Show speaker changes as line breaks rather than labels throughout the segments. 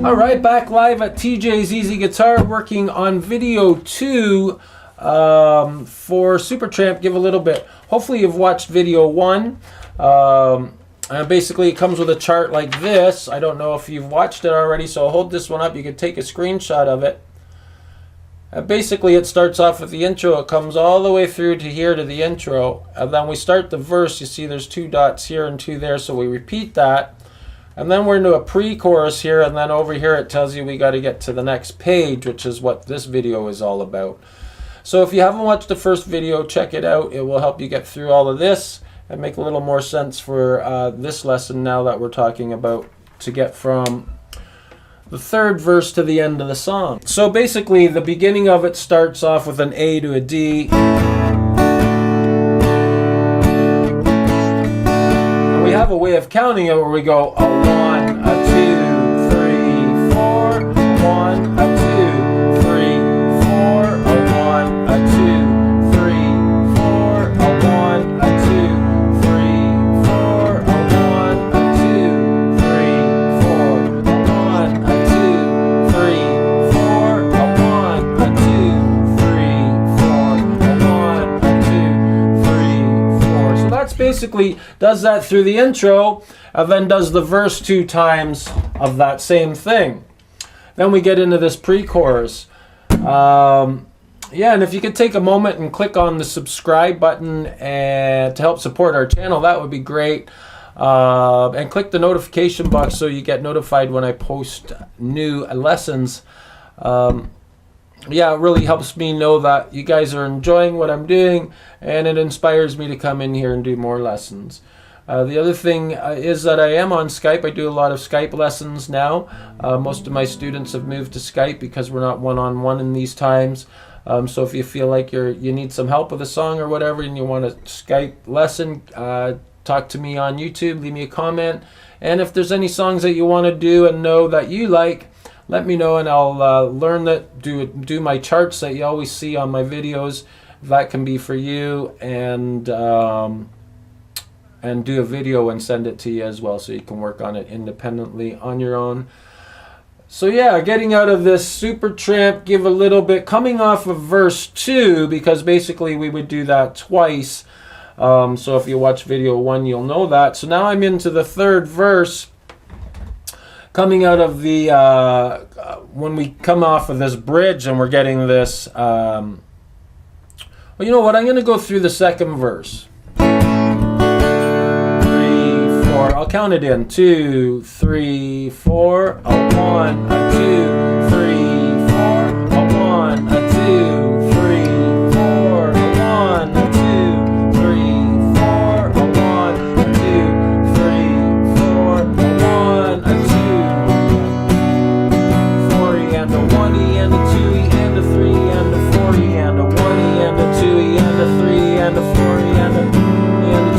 All right, back live at TJ's Easy Guitar, working on video 2 for Supertramp. Give a little bit. Hopefully you've watched video 1. And basically it comes with a chart like this. I don't know if you've watched it already, so I'll hold this one up. You can take a screenshot of it. And basically it starts off with the intro. It comes all the way through to here to the intro. And then we start the verse. You see there's 2 dots here and 2 there, so we repeat that. And then we're into a pre-chorus here, and then over here it tells you we got to get to the next page, which is what this video is all about. So if you haven't watched the first video, check it out. It will help you get through all of this and make a little more sense for this lesson now that we're talking about, to get from the 3rd verse to the end of the song. So basically the beginning of it starts off with an A to a D. And we have a way of counting it where we go a 1, a 2, 3, 4, 1, a 2, 3, 4, a 1, a 2, 3, 4, a 1, a 2, 3, 4, a 1, a 2, 3, 4, a 1, a 2, 3, 4, a 1, a 2, 3, 4, a 1, a 2, 3, 4. So that's basically does that through the intro, and then does the verse 2 times of that same thing. Then we get into this pre-chorus. Yeah, and if you could take a moment and click on the subscribe button and to help support our channel, that would be great. And click the notification box so you get notified when I post new lessons. Yeah, it really helps me know that you guys are enjoying what I'm doing, and it inspires me to come in here and do more lessons. The other thing is that I am on Skype. I do a lot of Skype lessons now. Most of my students have moved to Skype because we're not one-on-one in these times. So if you feel like you need some help with a song or whatever and you want a Skype lesson, talk to me on YouTube, leave me a comment. And if there's any songs that you want to do and know that you like, let me know and I'll learn that, do my charts that you always see on my videos. That can be for you, and do a video and send it to you as well so you can work on it independently on your own. So yeah, getting out of this Supertramp, give a little bit, coming off of verse 2, because basically we would do that twice. So if you watch video 1, you'll know that. So now I'm into the 3rd verse, coming out of the, when we come off of this bridge and we're getting this, well, you know what, I'm going to go through the 2nd verse. 3, 4, I'll count it in. 2, 3, 4, a 1, a 2, 3, 4, a 1, a 2, 3, 4, a 1, a 2, 3, 4, a 1, a 2, 3, 4, a 1, a 2, 4E and a 1E and a 2E and a 3 and a 4E and a 1E and a 2E and a 3 and a 4E and a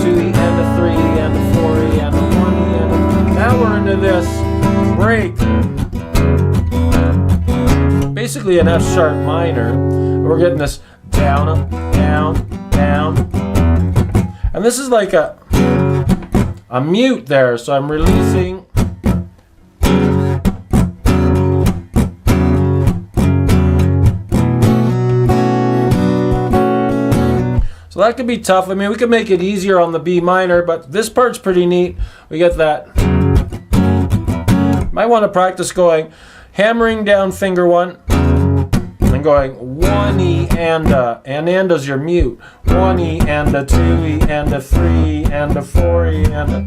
2E and a 3 and a 4E and a 1E and a... Now we're into this break. Basically an F sharp minor. We're getting this down, up, down, down. And this is like a mute there, so I'm releasing. So that could be tough. I mean, we could make it easier on the B minor, but this part's pretty neat. We get that. Might want to practice going, hammering down finger 1, and going 1E and is your mute. 1E and a 2E and a 3 and a 4E and a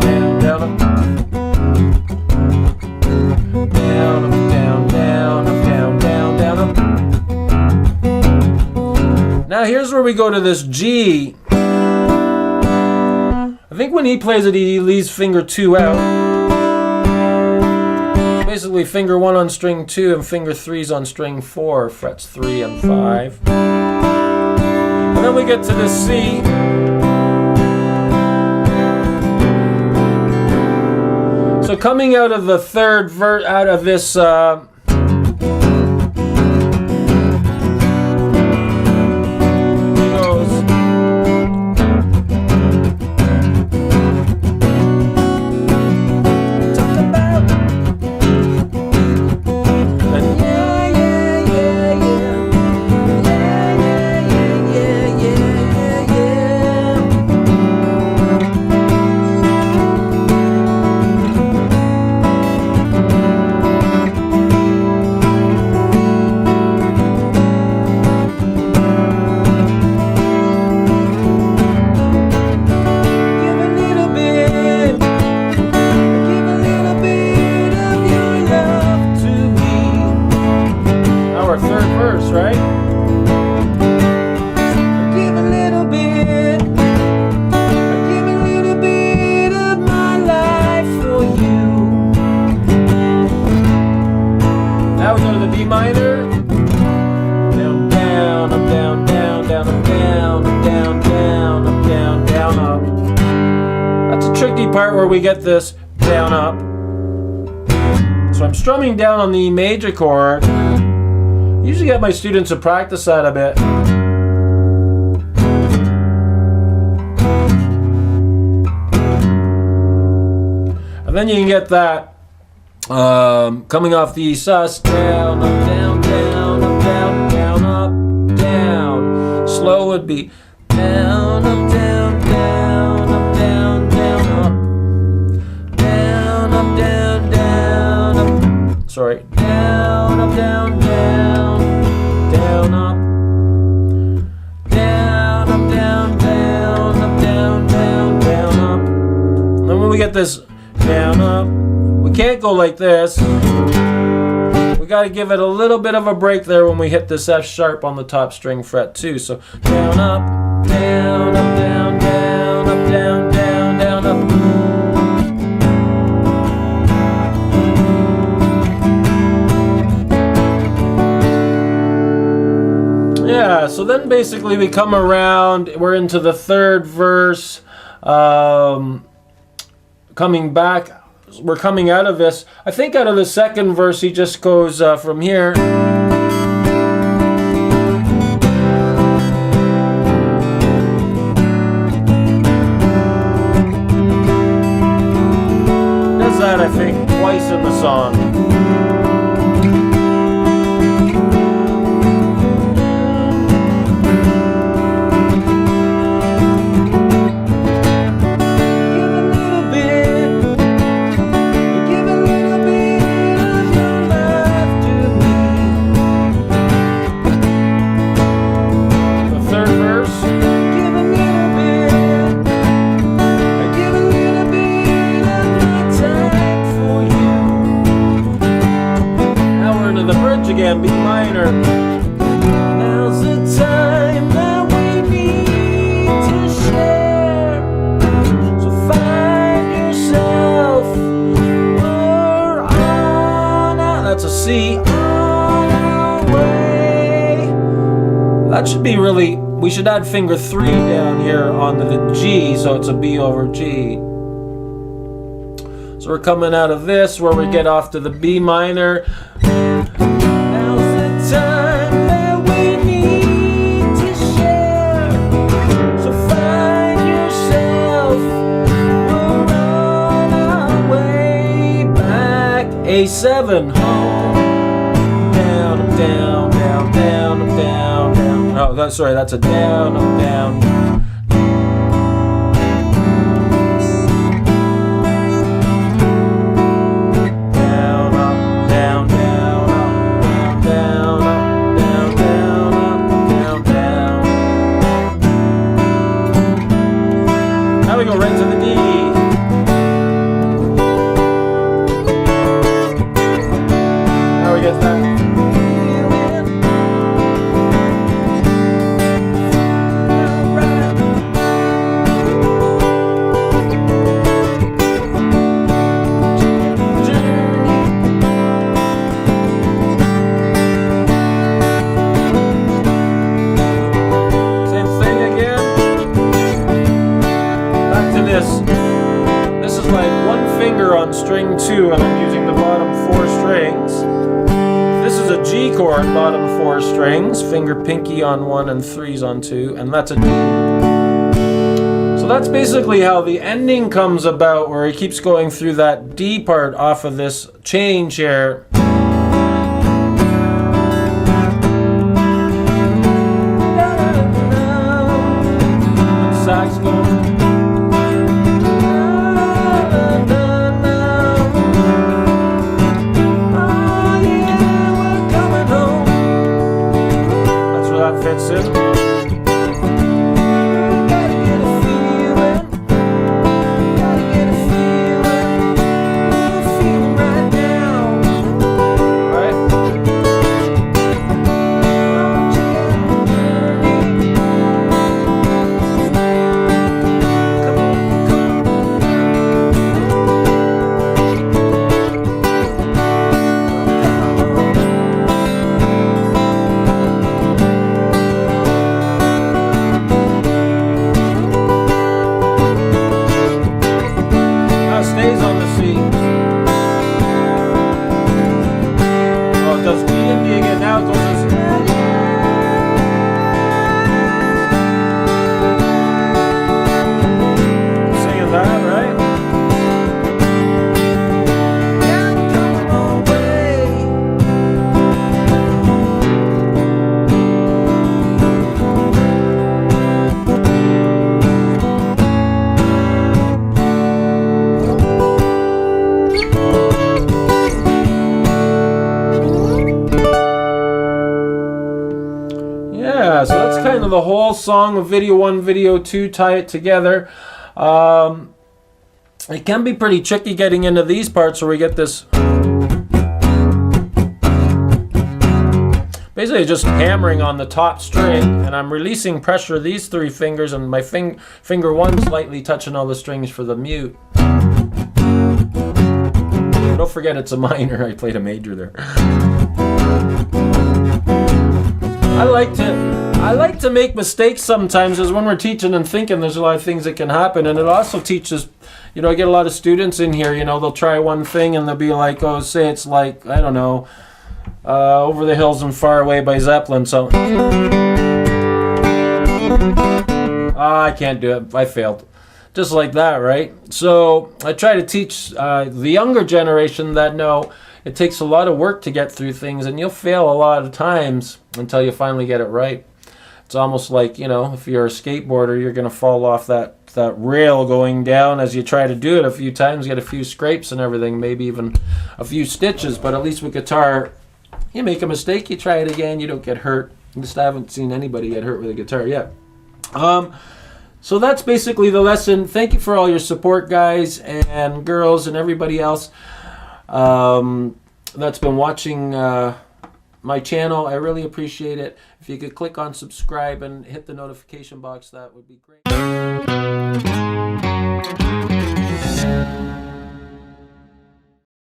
down, down, up, down, up, down, down, up, down, down, down, up. Now here's where we go to this G. I think when he plays it, he leaves finger 2 out. Basically finger 1 on string 2 and finger 3's on string 4, frets 3 and 5. And then we get to the C. So coming out of the 3rd verse, out of this part where we get this down up. So I'm strumming down on the E major chord. Usually get my students to practice that a bit. And then you can get that coming off the E sus, down, up, down, down, up, down, down, up, down. Slow would be down, up, down, down, up, down, down, up, down, up, down, down, up. Sorry, down, up, down, down, down, up, down, up, down, down, up, down, down, down, up. And then when we get this down, up, we can't go like this. We got to give it a little bit of a break there when we hit this F sharp on the top string fret too. So down, up, down, up, down, down, up, down, down, down, up. Yeah, so then basically we come around, we're into the third verse, coming back, we're coming out of this. I think out of the second verse he just goes from here. Does that, I think, twice in the song. Again, B minor. Now's the time that we need to share. So find yourself. We're on our, that's a C, on our way. That should be really, we should add finger 3 down here on the G, so it's a B over G. So we're coming out of this where we get off to the B minor. Time that we need to share. So find yourself. We're on our way back. A7 home. Down, up, down, down, down, up, down, down. Oh, that's a down, up, down. Now we go right to the D. Now we get that. This is like one finger on string 2 and I'm using the bottom 4 strings. This is a G chord, bottom 4 strings, finger pinky on 1 and 3s on 2, and that's a D. So that's basically how the ending comes about, where he keeps going through that D part off of this change here. Sax going. Fits in. Gotta get a feeling right now. whole song of video 1, video 2, tie it together. It can be pretty tricky getting into these parts where we get this. Basically just hammering on the top string, and I'm releasing pressure of these 3 fingers, and my finger 1's lightly touching all the strings for the mute. Don't forget it's a minor. I played a major there. I like to make mistakes sometimes, as when we're teaching and thinking, there's a lot of things that can happen, and it also teaches, you know, I get a lot of students in here, you know, they'll try one thing and they'll be like, oh, say it's like, I don't know, Over the Hills and Far Away by Zeppelin, so I can't do it, I failed. Just like that, right? So I try to teach the younger generation that no, it takes a lot of work to get through things, and you'll fail a lot of times until you finally get it right. It's almost like, you know, if you're a skateboarder, you're going to fall off that rail going down as you try to do it a few times, get a few scrapes and everything, maybe even a few stitches. But at least with guitar, you make a mistake, you try it again, you don't get hurt. At least I haven't seen anybody get hurt with a guitar yet. So that's basically the lesson. Thank you for all your support, guys and girls and everybody else that's been watching my channel. I really appreciate it. If you could click on subscribe and hit the notification box, that would be great.